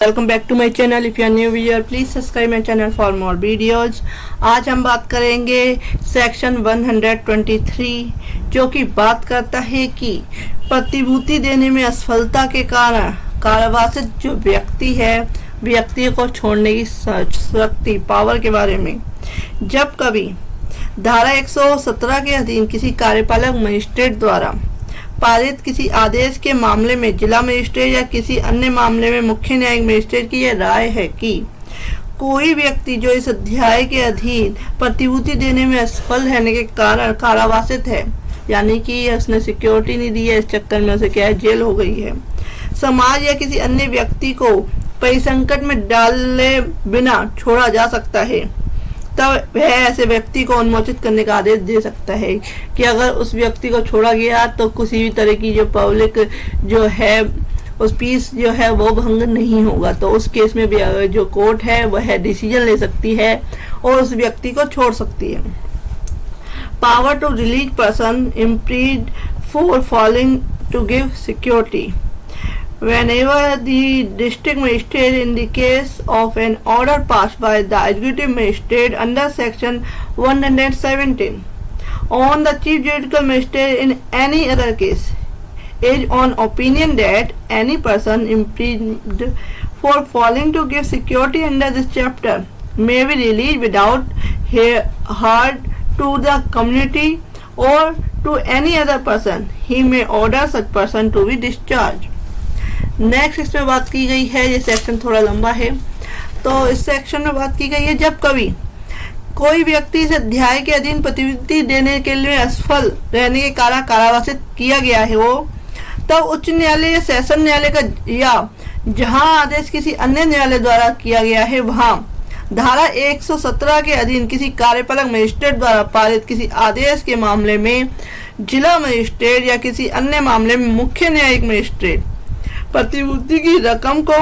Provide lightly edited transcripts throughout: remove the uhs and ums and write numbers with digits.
Welcome back to my channel. If you are new viewer please subscribe my channel for more videos. आज हम बात करेंगे section 123 जो कि बात करता है कि प्रतिभूति देने में असफलता के कारण कारावासित जो व्यक्ति को छोड़ने की शक्ति पावर के बारे में। जब कभी धारा 117 के अधीन किसी कार्यपालक मजिस्ट्रेट द्वारा पारित किसी आदेश के मामले में जिला मजिस्ट्रेट या किसी अन्य मामले में मुख्य न्यायिक मजिस्ट्रेट की यह राय है कि कोई व्यक्ति जो इस अध्याय के अधीन प्रतिभूति देने में असफल रहने के कारण कारावासित है, यानी कि उसने सिक्योरिटी नहीं दी है, इस चक्कर में उसे क्या है, जेल हो गई है, समाज या किसी अन्य व्यक्ति को परिसंकट में डाले बिना छोड़ा जा सकता है, तब वह ऐसे व्यक्ति को उन्मोचित करने का आदेश दे सकता है कि अगर उस व्यक्ति को छोड़ा गया तो किसी भी तरह की जो पब्लिक जो है उस पीस जो है वो भंग नहीं होगा। तो उस केस में भी जो कोर्ट है वह डिसीजन ले सकती है और उस व्यक्ति को छोड़ सकती है। Power to release person imprisoned for failing to give security whenever the district magistrate in the case of an order passed by the executive magistrate under section 117 on the chief judicial magistrate in any other case is on opinion that any person imprisoned for failing to give security under this chapter may be released without hurt to the community or to any other person, he may order such person to be discharged। Next इसमें बात की गई है, ये section थोड़ा लंबा है, तो इस सेक्शन में बात की गई है जब कभी कोई व्यक्ति इस अध्याय के अधीन प्रतिभूति देने के लिए असफल रहने के कारण कारावासित किया गया है वो, तब उच्च न्यायालय या सेशन न्यायालय का या जहां आदेश किसी अन्य न्यायालय द्वारा किया गया है वहां धारा 117 के अधीन किसी कार्यपालक मजिस्ट्रेट द्वारा पारित किसी आदेश के मामले में जिला मजिस्ट्रेट या किसी अन्य मामले में मुख्य न्यायिक मजिस्ट्रेट प्रतिभूति की रकम को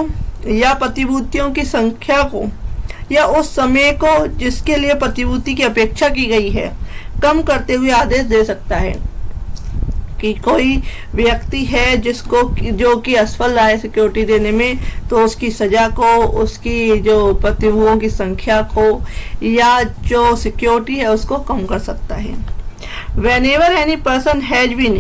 या प्रतिभूतियों की संख्या को या उस समय को जिसके लिए प्रतिभूति की अपेक्षा की गई है कम करते हुए आदेश दे सकता है कि कोई व्यक्ति है जिसको जो कि असफल रहा है सिक्योरिटी देने में, तो उसकी सजा को, उसकी जो प्रतिभूतियों की संख्या को या जो सिक्योरिटी है उसको कम कर सकता है। Whenever any person has been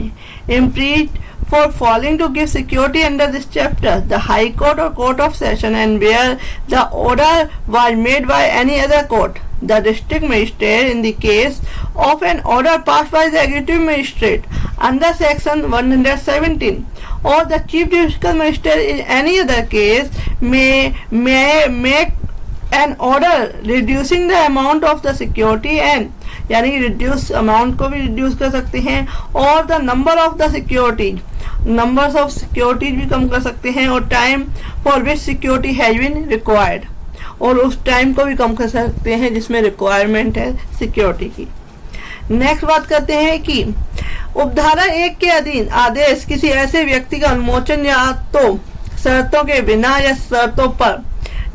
imprisoned for failing to give security under this chapter, the High Court or Court of Session, and where the order was made by any other court, the district magistrate in the case of an order passed by the executive magistrate under section 117 or the chief judicial magistrate in any other case may make an order reducing the amount of the security and यानी reduce amount को भी reduce कर सकते हैं और the number of the securities numbers of securities भी कम कर सकते हैं और time for which security has been required और उस टाइम को भी कम कर सकते हैं जिसमें रिक्वायरमेंट है सिक्योरिटी की। नेक्स्ट बात करते हैं कि उपधारा 1 के अधीन आदेश किसी ऐसे व्यक्ति का उन्मोचन या तो शर्तों के बिना या शर्तों पर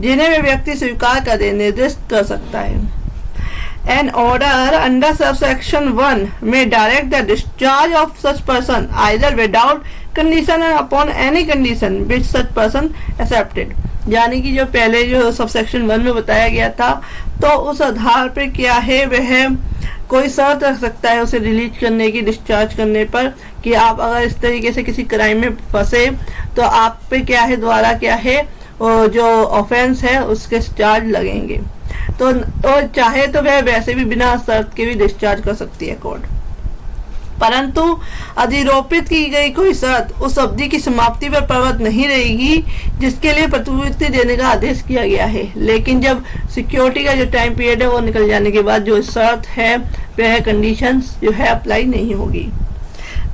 जिन्हें वे व्यक्ति स्वीकार कर निर्दिष्ट कर सकता है। An order under subsection 1 may direct the discharge of such person either without condition or upon any condition which such person accepted। यानी कि जो पहले जो सबसेक्शन 1 में बताया गया था, तो उस आधार पर क्या है वह कोई शर्त रख सकता है उसे रिलीज करने की, डिस्चार्ज करने पर कि आप अगर इस तरीके से किसी क्राइम में फंसे तो आप पे क्या है द्वारा क्या है जो ऑफेंस है उसके चार्ज लगेंगे। तो चाहे तो वह वैसे भी बिना शर्त के भी डिस्चार्ज कर सकती है कोर्ट, परंतु अधिरोपित की गई कोई शर्त उस अवधि की समाप्ति पर प्रवृत्त नहीं रहेगी जिसके लिए प्रतिभूति देने का आदेश किया गया है, लेकिन जब सिक्योरिटी का जो टाइम पीरियड है वो निकल जाने के बाद जो शर्त है वह कंडीशंस जो है अप्लाई नहीं होगी।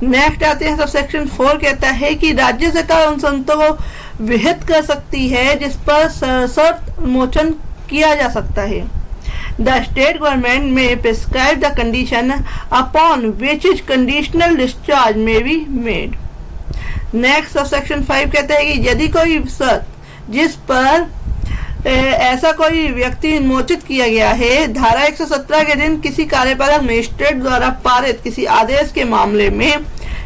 नेक्स्ट आते हैं सबसेक्शन 4 कहता है कि राज्य सरकार उन शर्तों को विहित कर सकती है जिस पर शर्त मोचन किया जा सकता है। The state government may prescribe the condition upon which is conditional discharge may be made। Next subsection 5 कहता है कि यदि कोई शर्त जिस पर ऐसा कोई व्यक्ति उन्मोचित किया गया है धारा 117 के दिन किसी कार्यपालक मजिस्ट्रेट द्वारा पारित किसी आदेश के मामले में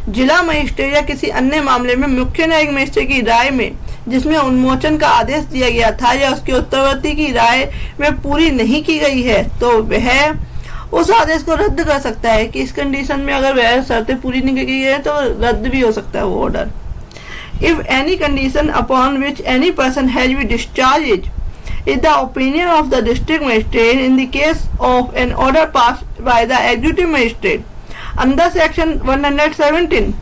जिला मजिस्ट्रेट या किसी अन्य मामले में मुख्य न्यायिक मजिस्ट्रेट की राय में जिसमें उन्मोचन का आदेश दिया गया था या उसके उत्तरवर्ती की राय में पूरी नहीं की गई है तो वह उस आदेश को रद्द कर सकता है कि इस कंडीशन में अगर वह शर्तें पूरी नहीं की गई है तो रद्द भी हो सकता है वो order. If any condition upon which any person has been discharged is the opinion of the district magistrate in the case of an order passed by the executive magistrate under section 117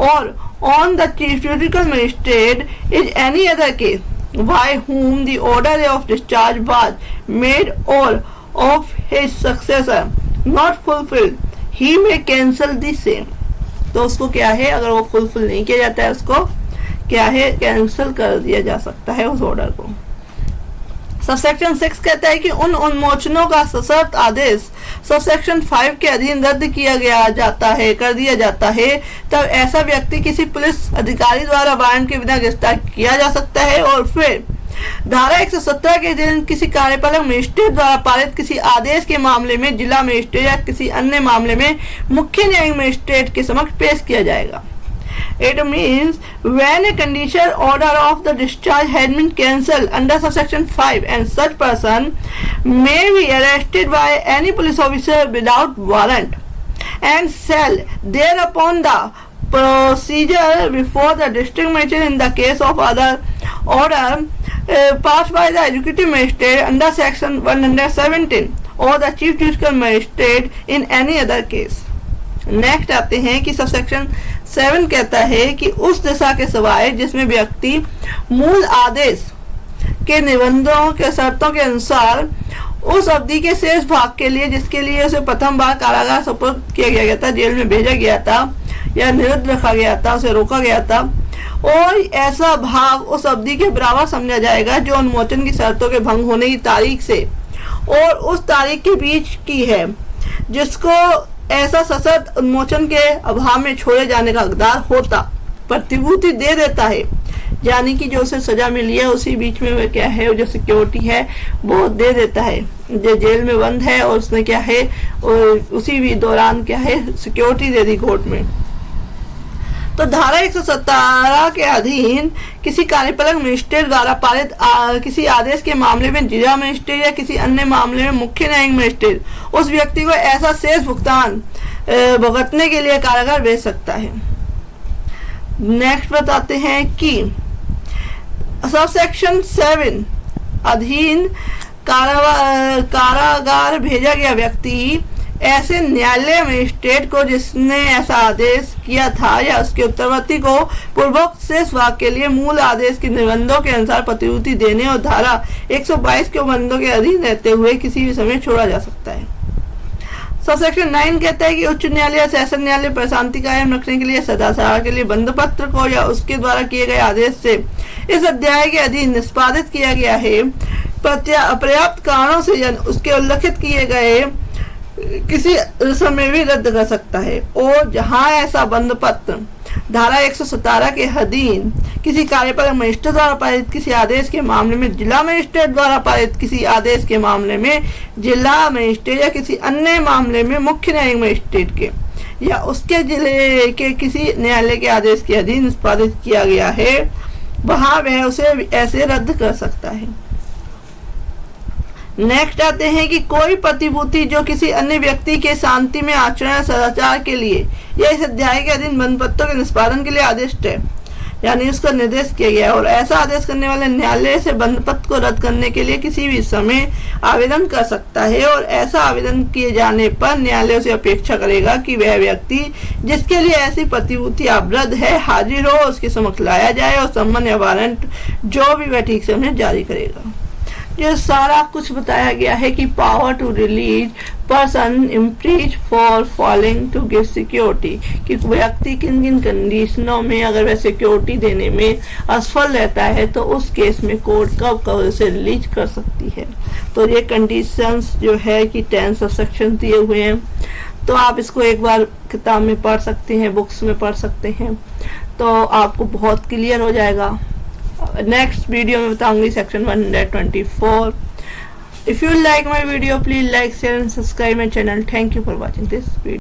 or on the chief judicial magistrate is any other case by whom the order of discharge was made or of his successor not fulfilled, he may cancel the same। तो उसको क्या है, अगर वो fulfil नहीं किया जाता है उसको क्या है, कैंसिल कर दिया जा सकता है उस ऑर्डर को। सबसेक्शन 6 कहता है कि उन उन्मोचनों का सशर्त आदेश सबसेक्शन 5 के अधीन रद्द कर दिया जाता है तब ऐसा व्यक्ति किसी पुलिस अधिकारी द्वारा वारंट के बिना गिरफ्तार किया जा सकता है और फिर धारा 117 के दिन किसी कार्यपालक मजिस्ट्रेट द्वारा पारित किसी आदेश के मामले में जिला मजिस्ट्रेट या किसी अन्य मामले में मुख्य न्यायिक मजिस्ट्रेट के समक्ष पेश किया जाएगा। It means when a conditional order of the discharge has been cancelled under subsection 5 and such person may be arrested by any police officer without warrant and shall thereupon the procedure before the district magistrate in the case of other order passed by the executive magistrate under section 117 or the chief judicial magistrate in any other case। Next आते हैं कि subsection 7 कहता है कि उस दिशा के सिवाय जिसमें व्यक्ति मूल आदेश के निबंधों के शर्तों के अनुसार उस अवधि के शेष भाग के लिए जिसके लिए उसे प्रथम बार कारागार सुपुर्द किया गया था, जेल में भेजा गया था या निरुद्ध रखा गया था, उसे रोका गया था और ऐसा भाग उस अवधि के बराबर समझा जाएगा जो उन्मोचन की शर्तों के भंग होने की तारीख से और उस तारीख के बीच की है जिसको ऐसा सशर्त उन्मोचन के अभाव में छोड़े जाने का हकदार होता प्रतिभूति दे देता है, यानी कि जो उसे सजा मिली है उसी बीच में वह क्या है, जो सिक्योरिटी है वो दे देता है। जो जेल में बंद है और उसने क्या है उसी भी दौरान क्या है सिक्योरिटी दे दी कोर्ट में। तो धारा 117 के अधीन किसी कार्यपालक मजिस्ट्रेट द्वारा पारित किसी आदेश के मामले में जिला मजिस्ट्रेट या किसी अन्य मामले में मुख्य न्यायिक मजिस्ट्रेट उस व्यक्ति को ऐसा शेष भुगतान भुगतने के लिए कारागार भेज सकता है। नेक्स्ट बताते हैं कि सबसेक्शन 7 अधीन कारागार भेजा गया व्यक्ति ऐसे न्यायालय मजिस्ट्रेट को जिसने ऐसा आदेश किया था या उसके उत्तरवर्ती को पूर्वोक्त शेष भाग के लिए मूल आदेश के निबंधों के अनुसार प्रतिभूति देने और धारा 122 के बंदों के अधीन रहते हुए किसी भी समय छोड़ा जा सकता है। सबसेक्शन 9 कहता है कि उच्च न्यायालय या सेशन न्यायालय पर शांति कायम रखने के लिए सदाचार के लिए बंदपत्र को या उसके द्वारा किए गए आदेश से इस अध्याय के अधीन निष्पादित किया गया है पर्याप्त कारणों से उसके उल्लिखित किए गए किसी समय भी रद्द कर सकता है और जहां ऐसा बंदपत्र धारा 117 के अधीन किसी कार्यपालक मजिस्ट्रेट द्वारा पारित किसी आदेश के मामले में जिला मजिस्ट्रेट द्वारा पारित किसी आदेश के मामले में जिला मजिस्ट्रेट या किसी अन्य मामले में मुख्य न्यायिक मजिस्ट्रेट के या उसके जिले के किसी न्यायालय के आदेश के अधीन निष्पादित किया गया है वहां वह उसे ऐसे रद्द कर सकता है। नेक्स्ट आते हैं कि कोई प्रतिभूति जो किसी अन्य व्यक्ति के शांति में आचरण सदाचार के लिए या इस अध्याय के अधीन बंदपत्रों के निष्पादन के लिए आदिष्ट है यानी उसका निर्देश किया गया है और ऐसा आदेश करने वाले न्यायालय से बंदपत्र को रद्द करने के लिए किसी भी समय आवेदन कर सकता है और ऐसा आवेदन किए जाने पर न्यायालय से अपेक्षा करेगा कि वह व्यक्ति जिसके लिए ऐसी प्रतिभूति अवरुद्ध है हाजिर हो, उसके समक्ष लाया जाए और सम्मन या वारंट जो भी वह ठीक से उन्हें जारी करेगा। ये सारा कुछ बताया गया है कि power to release person imprisoned for failing to give security कि व्यक्ति किन किन कंडीशनों में अगर वह सिक्योरिटी देने में असफल रहता है तो उस केस में कोर्ट कब उसे रिलीज कर सकती है। तो ये कंडीशंस जो है कि 10 सबसेक्शन दिए हुए हैं, तो आप इसको एक बार किताब में पढ़ सकते हैं, बुक्स में पढ़ सकते हैं, तो आपको बहुत क्लियर हो जाएगा। नेक्स्ट वीडियो में बताऊंगी section 124। If you like my video, please like, share and subscribe my channel. Thank you for watching this video.